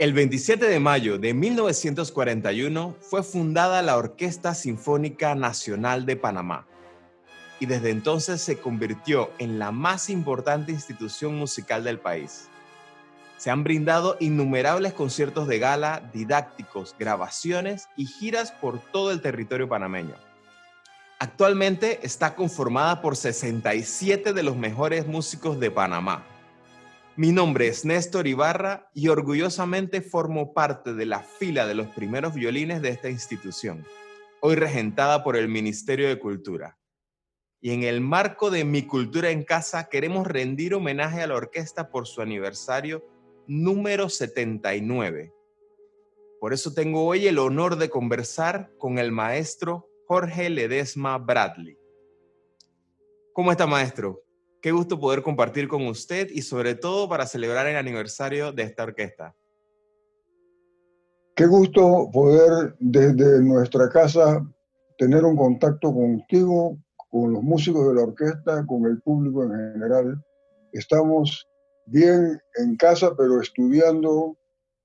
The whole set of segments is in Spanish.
El 27 de mayo de 1941 fue fundada la Orquesta Sinfónica Nacional de Panamá y desde entonces se convirtió en la más importante institución musical del país. Se han brindado innumerables conciertos de gala, didácticos, grabaciones y giras por todo el territorio panameño. Actualmente está conformada por 67 de los mejores músicos de Panamá. Mi nombre es Néstor Ibarra y orgullosamente formo parte de la fila de los primeros violines de esta institución, hoy regentada por el Ministerio de Cultura. Y en el marco de Mi Cultura en Casa queremos rendir homenaje a la orquesta por su aniversario número 79. Por eso tengo hoy el honor de conversar con el maestro Jorge Ledesma Bradley. ¿Cómo está, maestro? Qué gusto poder compartir con usted y sobre todo para celebrar el aniversario de esta orquesta. Qué gusto poder desde nuestra casa tener un contacto contigo, con los músicos de la orquesta, con el público en general. Estamos bien en casa, pero estudiando,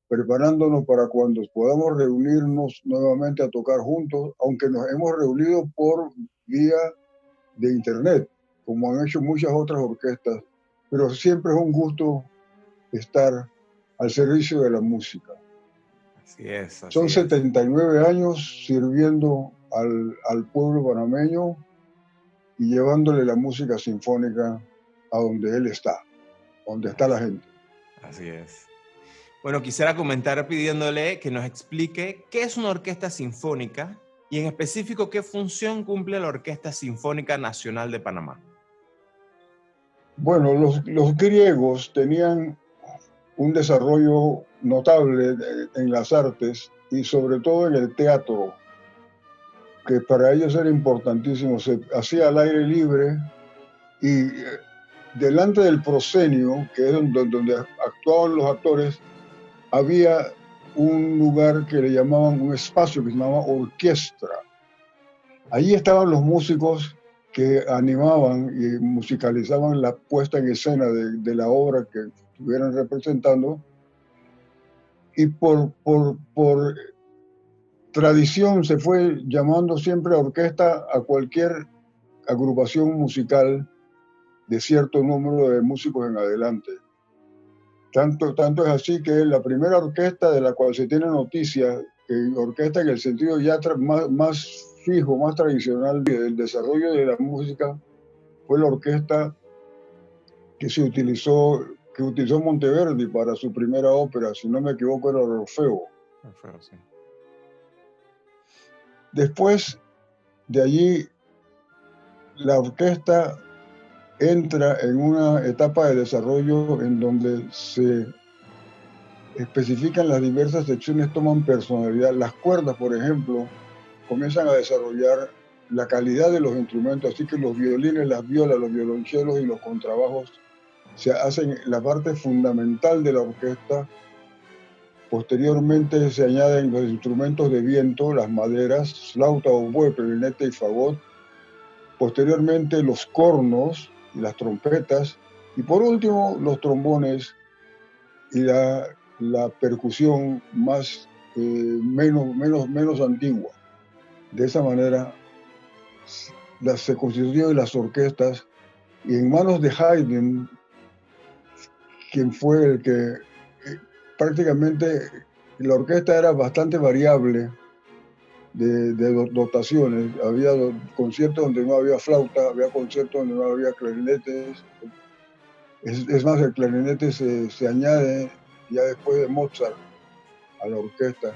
preparándonos para cuando podamos reunirnos nuevamente a tocar juntos, aunque nos hemos reunido por vía de internet, como han hecho muchas otras orquestas, pero siempre es un gusto estar al servicio de la música. Así es. Son 79 años sirviendo al pueblo panameño y llevándole la música sinfónica a donde él está, donde está la gente. Así es. Bueno, quisiera comentar pidiéndole que nos explique qué es una orquesta sinfónica y en específico qué función cumple la Orquesta Sinfónica Nacional de Panamá. Bueno, los griegos tenían un desarrollo notable en las artes y sobre todo en el teatro, que para ellos era importantísimo. Se hacía al aire libre y delante del proscenio, que es donde actuaban los actores, había un lugar que le llamaban, un espacio que se llamaba orquestra. Allí estaban los músicos que animaban y musicalizaban la puesta en escena de la obra que estuvieran representando. Y por tradición se fue llamando siempre orquesta a cualquier agrupación musical de cierto número de músicos en adelante. Tanto es así que la primera orquesta de la cual se tiene noticia, orquesta en el sentido ya más fijo, más tradicional del desarrollo de la música, fue la orquesta que utilizó Monteverdi para su primera ópera, si no me equivoco era Orfeo. Orfeo, sí. Después de allí, la orquesta entra en una etapa de desarrollo en donde se especifican las diversas secciones, toman personalidad. Las cuerdas, por ejemplo, comienzan a desarrollar la calidad de los instrumentos, así que los violines, las violas, los violonchelos y los contrabajos se hacen la parte fundamental de la orquesta. Posteriormente se añaden los instrumentos de viento, las maderas, flauta, oboe, clarinete y fagot. Posteriormente los cornos y las trompetas. Y por último los trombones y la percusión menos antigua. De esa manera se constituyen las orquestas y en manos de Haydn, quien fue el que prácticamente la orquesta era bastante variable de dotaciones. Había conciertos donde no había flauta, había conciertos donde no había clarinetes. Es más, el clarinete se añade ya después de Mozart a la orquesta.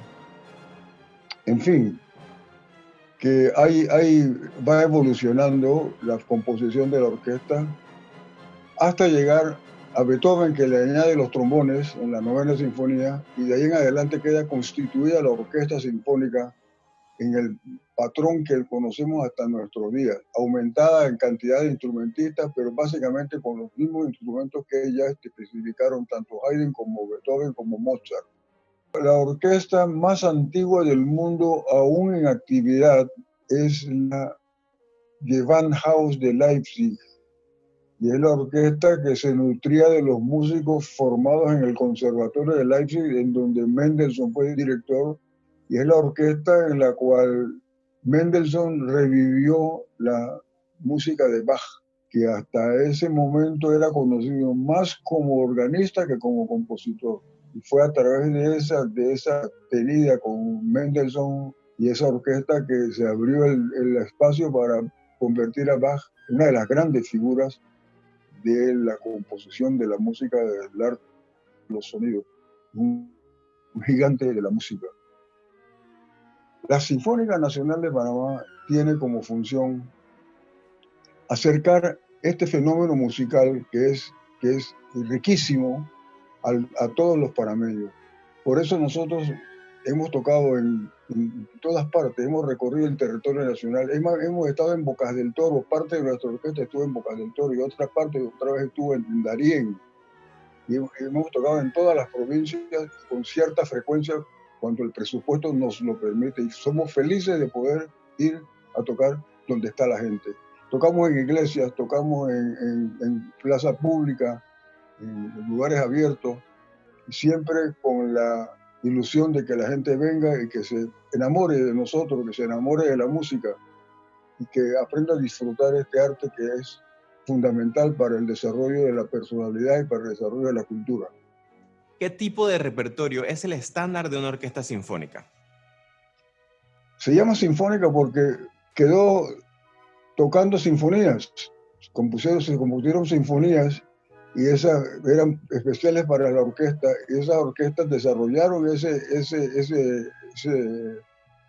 En fin, que va evolucionando la composición de la orquesta hasta llegar a Beethoven, que le añade los trombones en la novena sinfonía, y de ahí en adelante queda constituida la orquesta sinfónica en el patrón que conocemos hasta nuestros días, aumentada en cantidad de instrumentistas, pero básicamente con los mismos instrumentos que ya especificaron tanto Haydn como Beethoven como Mozart. La orquesta más antigua del mundo aún en actividad es la Gewandhaus de Leipzig, y es la orquesta que se nutría de los músicos formados en el Conservatorio de Leipzig, en donde Mendelssohn fue director, y es la orquesta en la cual Mendelssohn revivió la música de Bach, que hasta ese momento era conocido más como organista que como compositor. Y fue a través de esa tenida con Mendelssohn y esa orquesta que se abrió el espacio para convertir a Bach en una de las grandes figuras de la composición de la música, del arte, los sonidos, un gigante de la música. La Sinfónica Nacional de Panamá tiene como función acercar este fenómeno musical que es riquísimo a todos los panameños. Por eso nosotros hemos tocado en todas partes, hemos recorrido el territorio nacional, hemos estado en Bocas del Toro, parte de nuestra orquesta estuvo en Bocas del Toro y otra parte otra vez estuvo en Darién. Y hemos tocado en todas las provincias con cierta frecuencia cuando el presupuesto nos lo permite, y somos felices de poder ir a tocar donde está la gente. Tocamos en iglesias, tocamos en plaza pública, en lugares abiertos, siempre con la ilusión de que la gente venga y que se enamore de nosotros, que se enamore de la música y que aprenda a disfrutar este arte que es fundamental para el desarrollo de la personalidad y para el desarrollo de la cultura. ¿Qué tipo de repertorio es el estándar de una orquesta sinfónica? Se llama sinfónica porque quedó tocando sinfonías, se compusieron sinfonías y esas eran especiales para la orquesta, y esas orquestas desarrollaron ese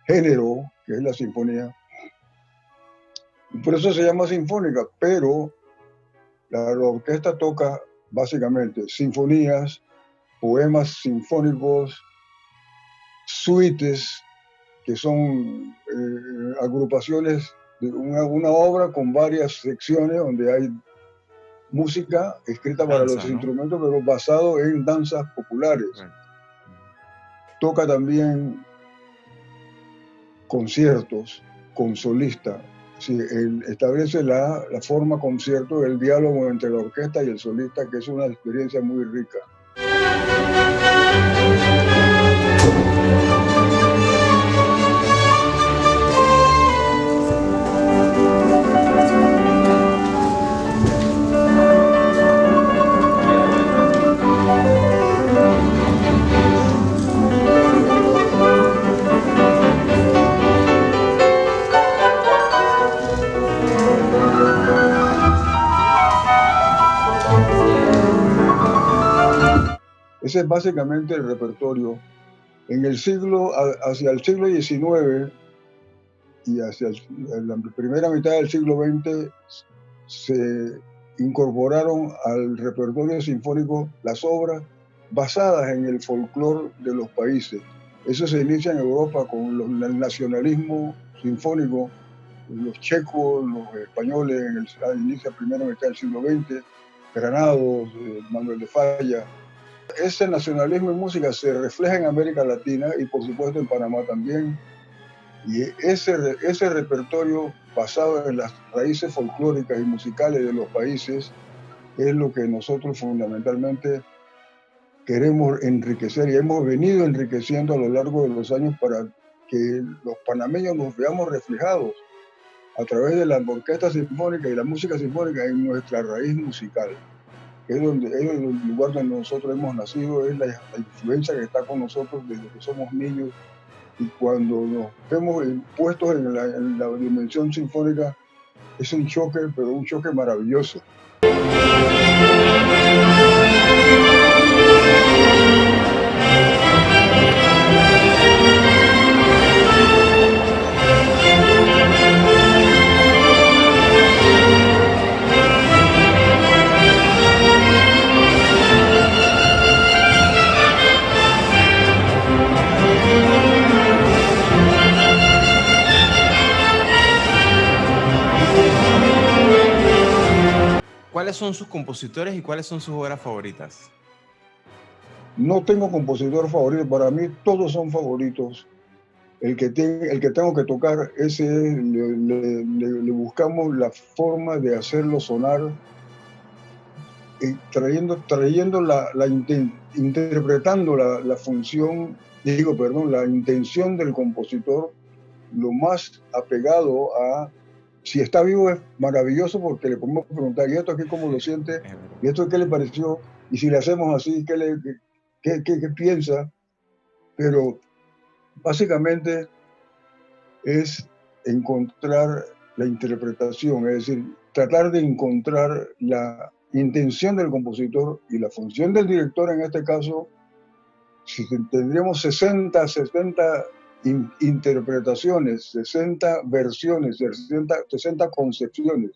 género que es la sinfonía. Y por eso se llama sinfónica, pero la orquesta toca básicamente sinfonías, poemas sinfónicos, suites, que son agrupaciones de una obra con varias secciones donde hay música escrita para los instrumentos, pero basado en danzas populares. Toca también conciertos con solista. Sí, establece la forma concierto del diálogo entre la orquesta y el solista, que es una experiencia muy rica. Ese es básicamente el repertorio. Hacia el siglo XIX y hacia la primera mitad del siglo XX se incorporaron al repertorio sinfónico las obras basadas en el folclore de los países. Eso se inicia en Europa con el nacionalismo sinfónico, los checos, los españoles, inicia la primera mitad del siglo XX, Granados, Manuel de Falla. Ese nacionalismo en música se refleja en América Latina y por supuesto en Panamá también. Y ese repertorio basado en las raíces folclóricas y musicales de los países es lo que nosotros fundamentalmente queremos enriquecer y hemos venido enriqueciendo a lo largo de los años para que los panameños nos veamos reflejados a través de la orquesta sinfónica y la música sinfónica en nuestra raíz musical. Es el lugar donde nosotros hemos nacido, es la influencia que está con nosotros desde que somos niños, y cuando nos vemos puestos en la dimensión sinfónica es un choque, pero un choque maravilloso. ¿Cuáles son sus compositores y cuáles son sus obras favoritas? No tengo compositor favorito, para mí todos son favoritos. El que tengo que tocar, ese le buscamos la forma de hacerlo sonar trayendo interpretando la función, la intención del compositor lo más apegado a, si está vivo es maravilloso porque le podemos preguntar, ¿y esto aquí cómo lo siente? ¿Y esto qué le pareció? Y si le hacemos así, ¿qué piensa? Pero básicamente es encontrar la interpretación, es decir, tratar de encontrar la intención del compositor y la función del director en este caso. Si tendríamos 60 interpretaciones, 60 versiones, 60 concepciones.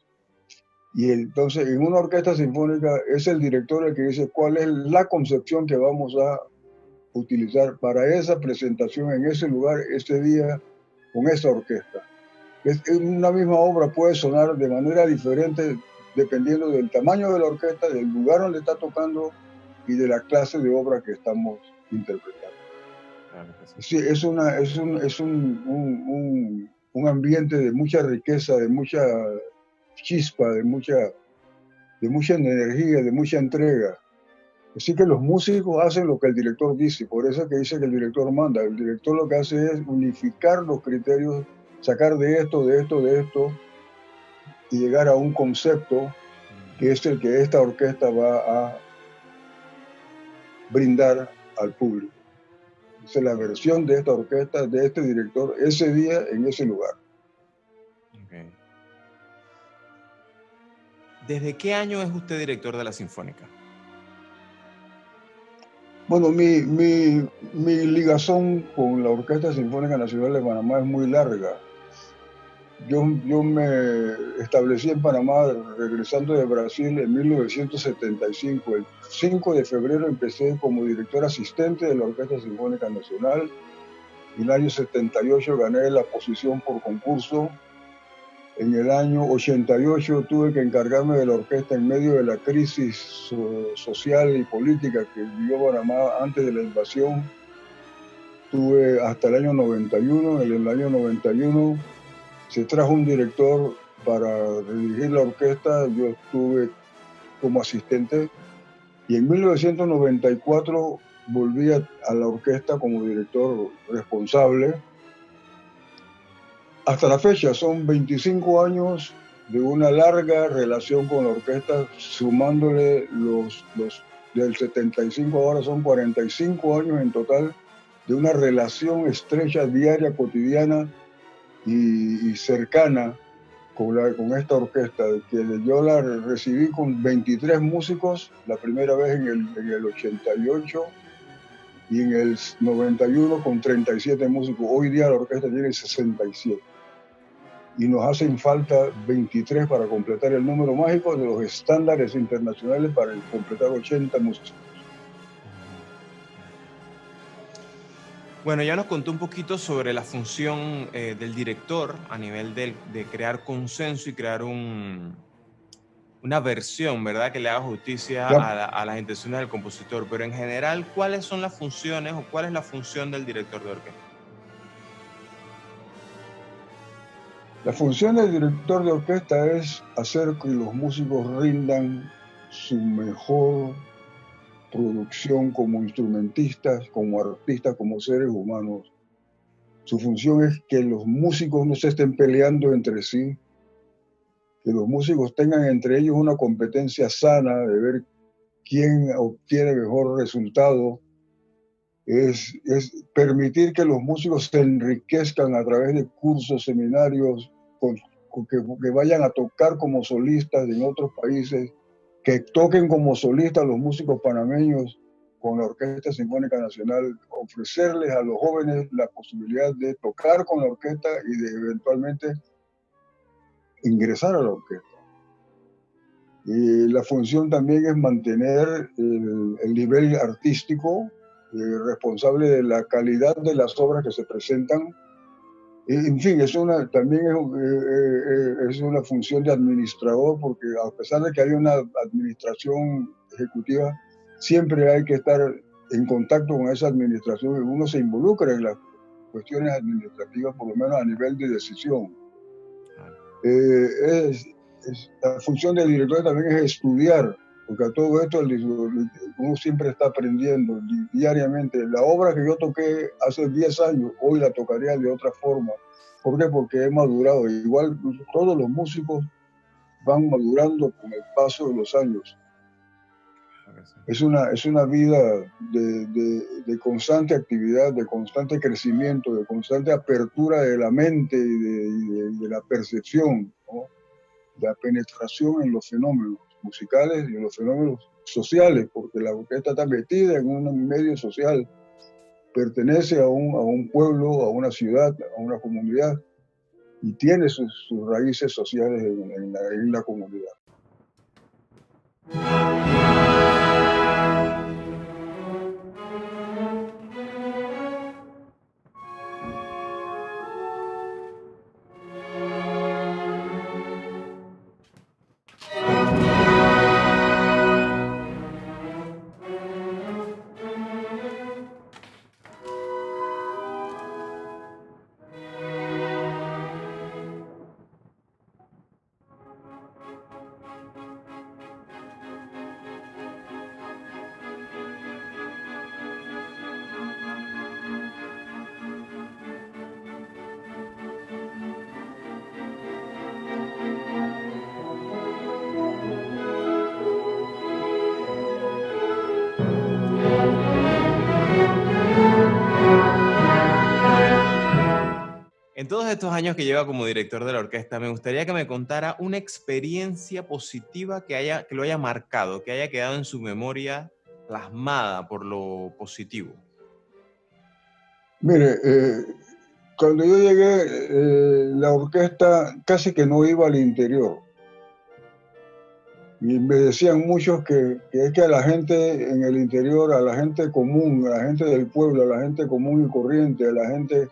Y entonces en una orquesta sinfónica es el director el que dice cuál es la concepción que vamos a utilizar para esa presentación en ese lugar, ese día, con esa orquesta. Una misma obra puede sonar de manera diferente dependiendo del tamaño de la orquesta, del lugar donde está tocando y de la clase de obra que estamos interpretando. Sí, es un ambiente de mucha riqueza, de mucha chispa, de mucha energía, de mucha entrega. Así que los músicos hacen lo que el director dice, por eso es que dice que el director manda. El director lo que hace es unificar los criterios, sacar de esto, y llegar a un concepto que es el que esta orquesta va a brindar al público. Esa es la versión de esta orquesta, de este director, ese día, en ese lugar. Okay. ¿Desde qué año es usted director de la Sinfónica? Bueno, mi ligazón con la Orquesta Sinfónica Nacional de Panamá es muy larga. Yo me establecí en Panamá regresando de Brasil en 1975. El 5 de febrero empecé como director asistente de la Orquesta Sinfónica Nacional. En el año 78 gané la posición por concurso. En el año 88 tuve que encargarme de la orquesta en medio de la crisis social y política que vivió Panamá antes de la invasión. Tuve hasta el año 91. En el año 91 se trajo un director para dirigir la orquesta. Yo estuve como asistente y en 1994 volví a la orquesta como director responsable. Hasta la fecha son 25 años de una larga relación con la orquesta, sumándole los del 75 ahora son 45 años en total de una relación estrecha, diaria, cotidiana y cercana con esta orquesta, que yo la recibí con 23 músicos la primera vez en el 88 y en el 91 con 37 músicos. Hoy día la orquesta tiene 67. Y nos hacen falta 23 para completar el número mágico de los estándares internacionales para completar 80 músicos. Bueno, ya nos contó un poquito sobre la función del director a nivel de crear consenso y crear una versión, ¿verdad?, que le haga justicia a las intenciones del compositor. Pero en general, ¿cuáles son las funciones o cuál es la función del director de orquesta? La función del director de orquesta es hacer que los músicos rindan su mejor producción como instrumentistas, como artistas, como seres humanos. Su función es que los músicos no se estén peleando entre sí, que los músicos tengan entre ellos una competencia sana de ver quién obtiene mejor resultado. Es permitir que los músicos se enriquezcan a través de cursos, seminarios, que vayan a tocar como solistas en otros países, que toquen como solistas los músicos panameños con la Orquesta Sinfónica Nacional, ofrecerles a los jóvenes la posibilidad de tocar con la orquesta y de eventualmente ingresar a la orquesta. Y la función también es mantener el nivel artístico, responsable de la calidad de las obras que se presentan. En fin, también es una función de administrador, porque a pesar de que hay una administración ejecutiva, siempre hay que estar en contacto con esa administración y uno se involucra en las cuestiones administrativas, por lo menos a nivel de decisión. La función del director también es estudiar porque a todo esto uno siempre está aprendiendo diariamente. La obra que yo toqué hace 10 años, hoy la tocaría de otra forma. ¿Por qué? Porque he madurado. Igual todos los músicos van madurando con el paso de los años. Es una vida de constante actividad, de constante crecimiento, de constante apertura de la mente y de la percepción, ¿no? De la penetración en los fenómenos musicales y en los fenómenos sociales, porque la orquesta está metida en un medio social, pertenece a un pueblo, a una ciudad, a una comunidad, y tiene sus raíces sociales en la comunidad. En todos estos años que lleva como director de la orquesta, me gustaría que me contara una experiencia positiva que lo haya marcado, que haya quedado en su memoria plasmada por lo positivo. Mire, cuando yo llegué, la orquesta casi que no iba al interior. Y me decían muchos que es que a la gente en el interior, a la gente común, a la gente del pueblo, a la gente común y corriente, a la gente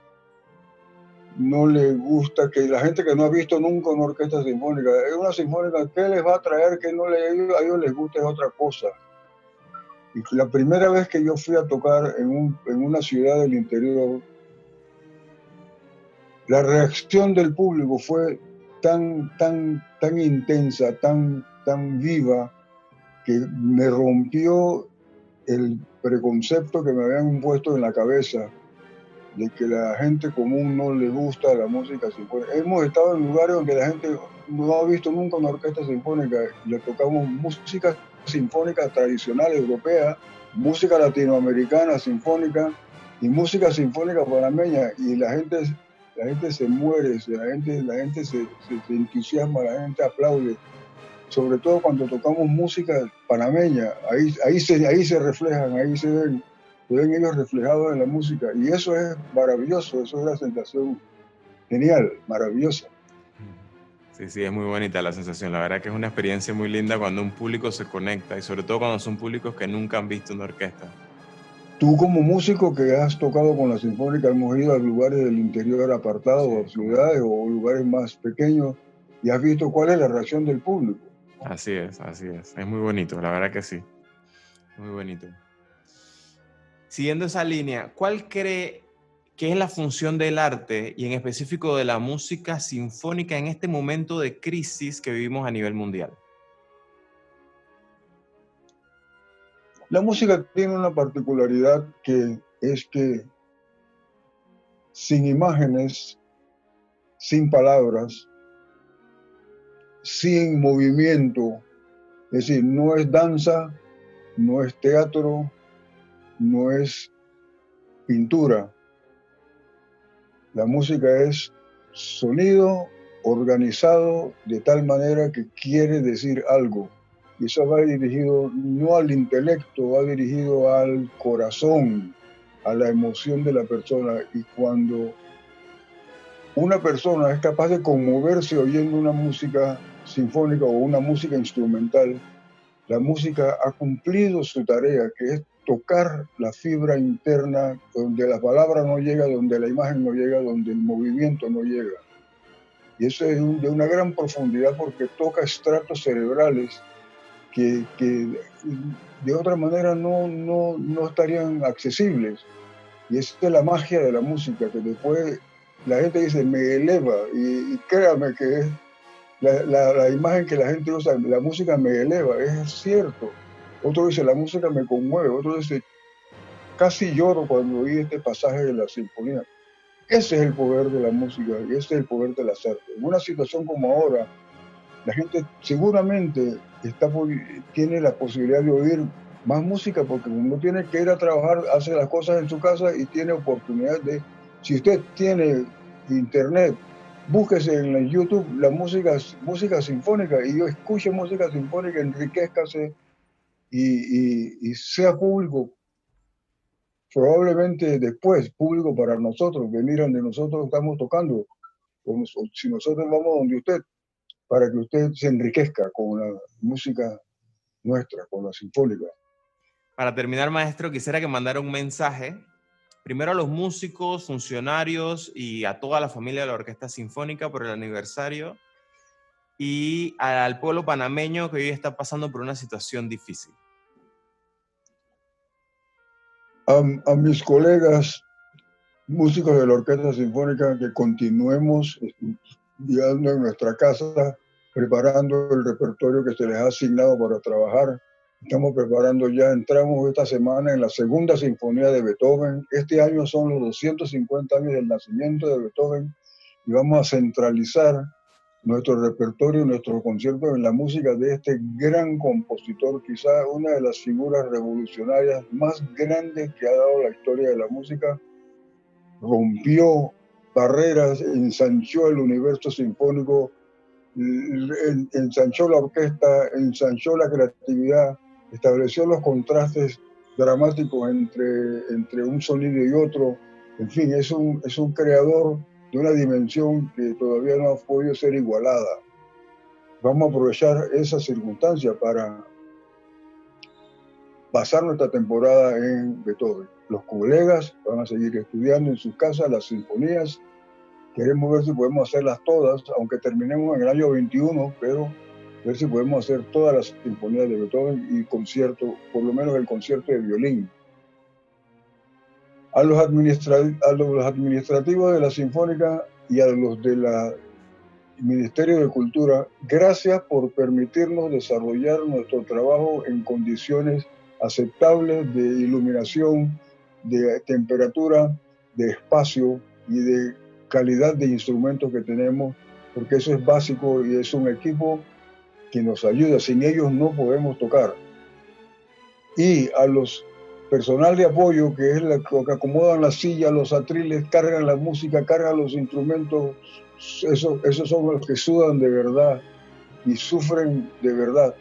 no le gusta, que la gente que no ha visto nunca una orquesta sinfónica, es una sinfónica, ¿qué les va a traer? Que no a ellos les gusta es otra cosa. Y la primera vez que yo fui a tocar en una ciudad del interior, la reacción del público fue tan intensa, tan viva, que me rompió el preconcepto que me habían impuesto en la cabeza de que la gente común no le gusta la música sinfónica. Hemos estado en lugares donde la gente no ha visto nunca una orquesta sinfónica, le tocamos música sinfónica tradicional europea, música latinoamericana sinfónica y música sinfónica panameña, y la gente se muere, la gente se entusiasma, la gente aplaude, sobre todo cuando tocamos música panameña, ahí se reflejan, ahí se ven ellos reflejados en la música, y eso es maravilloso, eso es una sensación genial, maravillosa. Sí, es muy bonita la sensación, la verdad que es una experiencia muy linda cuando un público se conecta, y sobre todo cuando son públicos que nunca han visto una orquesta. Tú como músico que has tocado con la Sinfónica, hemos ido a lugares del interior apartados, sí, o ciudades o lugares más pequeños, y has visto cuál es la reacción del público. Así es, es muy bonito, la verdad que sí, muy bonito. Siguiendo esa línea, ¿cuál cree que es la función del arte y en específico de la música sinfónica en este momento de crisis que vivimos a nivel mundial? La música tiene una particularidad que es que sin imágenes, sin palabras, sin movimiento, es decir, no es danza, no es teatro, no es pintura. La música es sonido organizado de tal manera que quiere decir algo. Y eso va dirigido no al intelecto, va dirigido al corazón, a la emoción de la persona. Y cuando una persona es capaz de conmoverse oyendo una música sinfónica o una música instrumental, la música ha cumplido su tarea, que es tocar la fibra interna, donde la palabra no llega, donde la imagen no llega, donde el movimiento no llega. Y eso es de una gran profundidad, porque toca estratos cerebrales que de otra manera no estarían accesibles. Y esa es la magia de la música, que después la gente dice, me eleva, y créame que es la imagen que la gente usa, la música me eleva, es cierto. Otro dice, la música me conmueve, otro dice, casi lloro cuando oí este pasaje de la sinfonía. Ese es el poder de la música y ese es el poder de las artes. En una situación como ahora, la gente seguramente tiene la posibilidad de oír más música porque como no tiene que ir a trabajar, hace las cosas en su casa y tiene oportunidad de, si usted tiene internet, búsquese en el YouTube la música sinfónica y escuche música sinfónica, enriquezcase y sea público, probablemente después público para nosotros, venir donde nosotros estamos tocando, o si nosotros vamos donde usted, para que usted se enriquezca con la música nuestra, con la sinfónica. Para terminar, maestro, quisiera que mandara un mensaje, primero a los músicos, funcionarios y a toda la familia de la Orquesta Sinfónica por el aniversario y al pueblo panameño que hoy está pasando por una situación difícil. A mis colegas músicos de la Orquesta Sinfónica, que continuemos estudiando en nuestra casa, preparando el repertorio que se les ha asignado para trabajar. Estamos preparando ya, entramos esta semana en la segunda sinfonía de Beethoven. Este año son los 250 años del nacimiento de Beethoven y vamos a centralizar nuestro repertorio, nuestro concierto en la música de este gran compositor, quizá una de las figuras revolucionarias más grandes que ha dado la historia de la música. Rompió barreras, ensanchó el universo sinfónico, ensanchó la orquesta, ensanchó la creatividad, estableció los contrastes dramáticos entre un sonido y otro. En fin, es un creador de una dimensión que todavía no ha podido ser igualada. Vamos a aprovechar esa circunstancia para pasar nuestra temporada en Beethoven. Los colegas van a seguir estudiando en sus casas las sinfonías. Queremos ver si podemos hacerlas todas, aunque terminemos en el año 21, pero ver si podemos hacer todas las sinfonías de Beethoven y concierto, por lo menos el concierto de violín. A los administrativos de la Sinfónica y a los del Ministerio de Cultura, gracias por permitirnos desarrollar nuestro trabajo en condiciones aceptables de iluminación, de temperatura, de espacio y de calidad de instrumentos que tenemos, porque eso es básico y es un equipo que nos ayuda. Sin ellos no podemos tocar. Y a los personal de apoyo, que es lo que acomodan las sillas, los atriles, cargan la música, cargan los instrumentos, esos son los que sudan de verdad y sufren de verdad.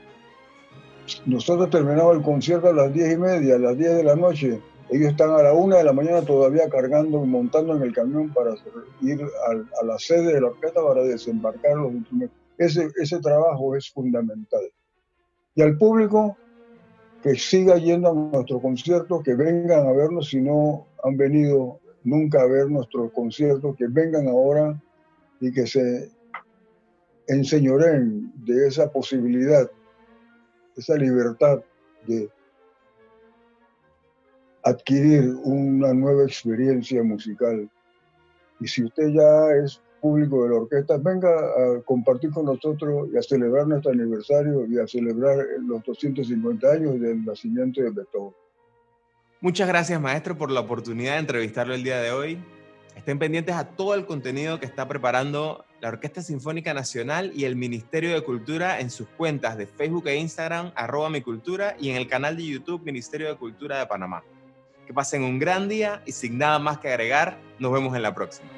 Nosotros terminamos el concierto a las 10:30, a las 10 de la noche. Ellos están a la 1 de la mañana todavía cargando y montando en el camión para ir a la sede de la orquesta para desembarcar los instrumentos. Ese trabajo es fundamental. Y al público, que siga yendo a nuestros conciertos, que vengan a vernos si no han venido nunca a ver nuestros conciertos, que vengan ahora y que se enseñoreen de esa posibilidad, esa libertad de adquirir una nueva experiencia musical. Y si usted ya es público de la orquesta, venga a compartir con nosotros y a celebrar nuestro aniversario y a celebrar los 250 años del nacimiento de Beethoven. Muchas gracias, maestro, por la oportunidad de entrevistarlo el día de hoy. Estén pendientes a todo el contenido que está preparando la Orquesta Sinfónica Nacional y el Ministerio de Cultura en sus cuentas de Facebook e Instagram, @micultura, y en el canal de YouTube Ministerio de Cultura de Panamá. Que pasen un gran día y sin nada más que agregar, nos vemos en la próxima.